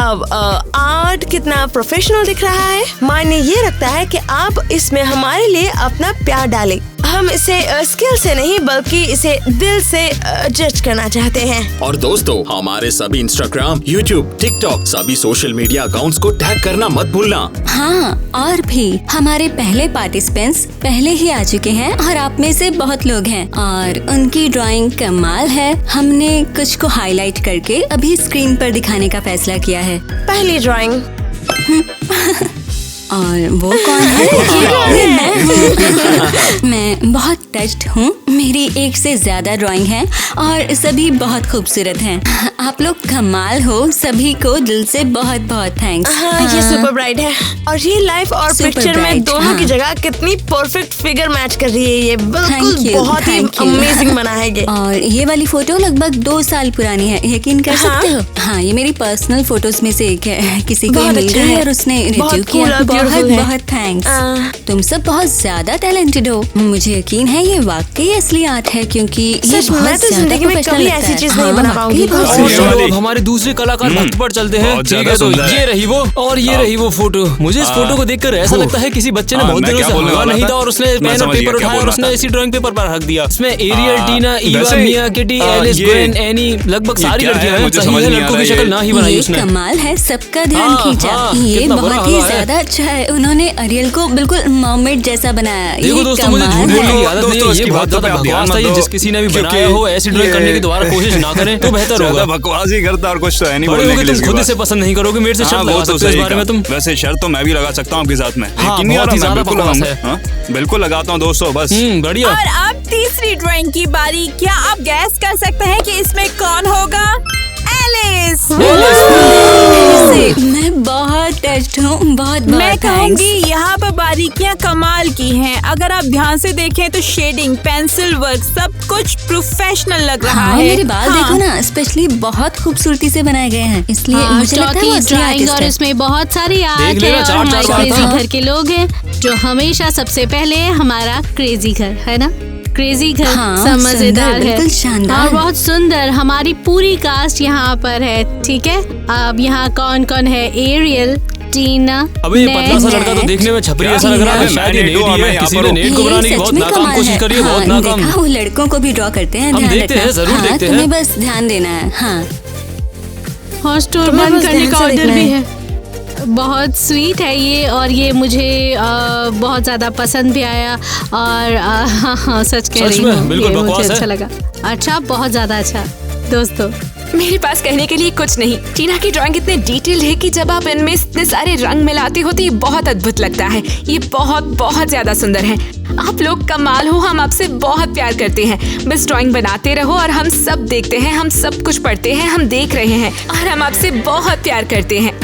आर्ट कितना प्रोफेशनल दिख रहा है। मायने ये रखता है कि आप इसमें हमारे लिए अपना प्यार डालें। हम इसे स्किल से नहीं बल्कि इसे दिल से जज करना चाहते हैं। और दोस्तों, हमारे सभी इंस्टाग्राम, यूट्यूब, टिकटॉक सभी सोशल मीडिया अकाउंट्स को टैग करना मत भूलना। हाँ, और भी हमारे पहले पार्टिसिपेंट्स पहले ही आ चुके हैं और आप में से बहुत लोग हैं और उनकी ड्राइंग कमाल है। हमने कुछ को हाईलाइट करके अभी स्क्रीन पर दिखाने का फैसला किया है। पहली ड्राइंग और वो कौन है? ये मैं हूँ। मैं बहुत टच्ड हूँ। मेरी एक से ज्यादा ड्राइंग है और सभी बहुत खूबसूरत हैं। आप लोग कमाल हो, सभी को दिल से बहुत बहुत थैंक्स। हाँ, ये सुपर ब्राइट है और ये लाइफ और पिक्चर में दोनों की जगह कितनी परफेक्ट फिगर मैच कर रही है। ये बिल्कुल बहुत ही अमेजिंग बना है ये। और ये वाली फोटो लगभग 2 साल पुरानी है, यकीन कर सकते हो? हाँ, ये मेरी पर्सनल फोटोज में से एक है। किसी को मिल गई है और उसने रिव्यू किया। बहुत बहुत थैंक्स। तुम सब बहुत ज्यादा टैलेंटेड हो। मुझे यकीन है ये वाकई असली आर्ट है क्योंकि ये सच में, मैं तो जिंदगी में कभी ऐसी चीज नहीं बना पाऊंगी। चलो अब हमारे दूसरे कलाकार वक्त पर चलते हैं। ठीक है, तो ये रही वो और ये रही वो फोटो। मुझे इस फोटो को देखकर ऐसा लगता है किसी बच्चे ने बहुत दिनों से हवा नहीं था और उसने पेन और पेपर उठाया और उसने इसी ड्राइंग पेपर पर रख दिया। इसमें एरियल, टीना, ईवा, मिया, किटी, एलिस, ग्वेन, एनी, लगभग सारी लड़कियां हैं। सही है, लड़कों की शक्ल ना ही बनाई उसने। कमाल है, सबका ध्यान खींचा। ये बहुत ही ज्यादा अच्छा है। उन्होंने अरियल को बिल्कुल मर्मेड जैसा बनाया। देखो दोस्तों, मुझे झूठ बोलने की आदत नहीं है। ये बहुत ज्यादा बकवास था। ये जिस किसी ने भी बनाया हो ऐसी ड्राइंग करने की दोबारा कोशिश ना करें तो बेहतर होगा। बकवास ही करता और कुछ तो है नहीं बड़े बोलने होगे के लिए। तुम खुद से पसंद नहीं करोगे, मेरे से शर्त लगा सकते हो इस बारे में तुम। वैसे शर्त तो मैं भी लगा सकता हूँ आपके साथ में। हाँ, लेकिन यार बहुत ही मैं ज्यादा बिल्कुल बकवास लगाऊंगा। है। हाँ, बिल्कुल लगाता हूँ दोस्तों, बस। बढ़िया। और अब तीसरी ड्राइंग की बारी। क्या आप गैस कर सकते हैं कि इसमें कौन होगा? एलिस। मैं बहुत टच्ड हूँ, बहुत मैं कहूँगी यहाँ पर बारीकियाँ कमाल की हैं। अगर आप ध्यान से देखें तो शेडिंग, पेंसिल वर्क, सब कुछ प्रोफेशनल लग रहा है। मेरे बाल देखो ना, स्पेशली बहुत खूबसूरती से बनाए गए हैं, इसलिए मुझे लगता है वो असली ड्राइंग आर्टिस्ट और है। इसमें बहुत सारी आर्ट है और हमारे क्रेजी घर के लोग हैं जो हमेशा सबसे पहले हमारा क्रेजी घर है ना। क्रेजी घर मजेदार है, बिल्कुल शानदार और बहुत सुंदर। हमारी पूरी कास्ट यहाँ पर है, ठीक है। अब यहाँ कौन कौन है? एरियल, टीना, अबे ये पतला सा लड़का तो देखने में छपरी ऐसा लग रहा है। शायद ये नेट ही है। किसी ने नेट को बनाने की बहुत नाकाम कोशिश करी है, बहुत नाकाम। देखा, वो लड़कों को भी ड्रॉ करते हैं। हम देखते हैं, जरूर देखते हैं। तुम्हें बस ध्यान देना है। हाँ, और स्टोर बंद करने का ऑर्डर भी है। बहुत स्वीट है ये, और ये मुझे बहुत ज्यादा पसंद भी आया। और हाँ, सच कह रही हूँ, बिल्कुल ये बकवास मुझे है। अच्छा लगा। अच्छा, बहुत ज्यादा अच्छा। दोस्तों, मेरे पास कहने के लिए कुछ नहीं। टीना की ड्राइंग इतने डिटेल है कि जब आप इनमें इतने सारे रंग मिलाते हो तो ये बहुत अद्भुत लगता है। ये बहुत बहुत ज्यादा सुंदर है। आप लोग कमाल हो, हम आपसे बहुत प्यार करते हैं। बस ड्राइंग बनाते रहो और हम सब देखते हैं, हम सब कुछ पढ़ते हैं, हम देख रहे हैं और हम आपसे बहुत प्यार करते हैं।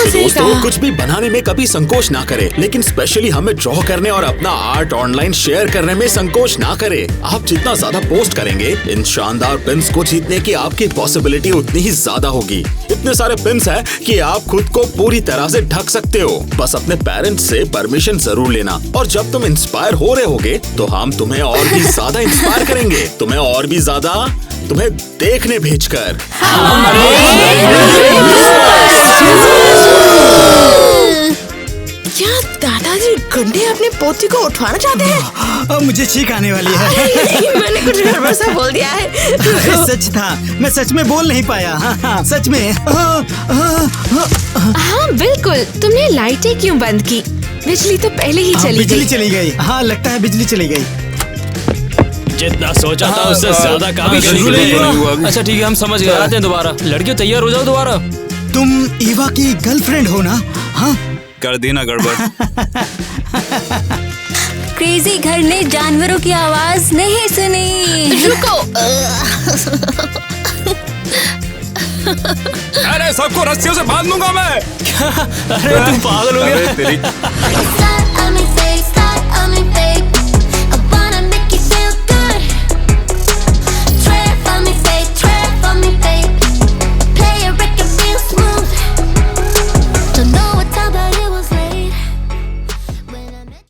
दोस्तों, कुछ भी बनाने में कभी संकोच ना करें, लेकिन स्पेशली हमें ड्रॉ करने और अपना आर्ट ऑनलाइन शेयर करने में संकोच ना करें। आप जितना ज्यादा पोस्ट करेंगे, इन शानदार पिन्स को जीतने की आपकी पॉसिबिलिटी उतनी ही ज्यादा होगी। इतने सारे पिन्स हैं कि आप खुद को पूरी तरह से ढक सकते हो। बस अपने पेरेंट्स से परमिशन जरूर लेना। और जब तुम इंस्पायर हो रहे होगे तो हम तुम्हें और भी ज्यादा इंस्पायर करेंगे, तुम्हें और भी ज्यादा तुम्हें देखने भेजकर। क्या दादाजी गड्ढे अपने पोती को उठवाना चाहते हैं? अब मुझे छींक आने वाली है। मैंने कुछ गड़बड़ सा बोल दिया है। सच था, मैं सच में बोल नहीं पाया। हाँ, सच में। हाँ बिल्कुल, तुमने लाइटें क्यों बंद की? बिजली तो पहले ही चली गई। बिजली चली गई। हाँ, लगता है बिजली चली गई। जितना सोचा था उससे ज्यादा काम करने। अच्छा ठीक है, हम समझ गए। आते हैं दोबारा। लड़कियों तैयार हो जाओ दोबारा। तुम ईवा की गर्लफ्रेंड हो ना? हाँ, कर दी ना गड़बड़। क्रेजी घर ने जानवरों की आवाज नहीं सुनी। रुको। अरे सबको रस्सियों से बांध दूंगा मैं। अरे तुम पागल हो गए।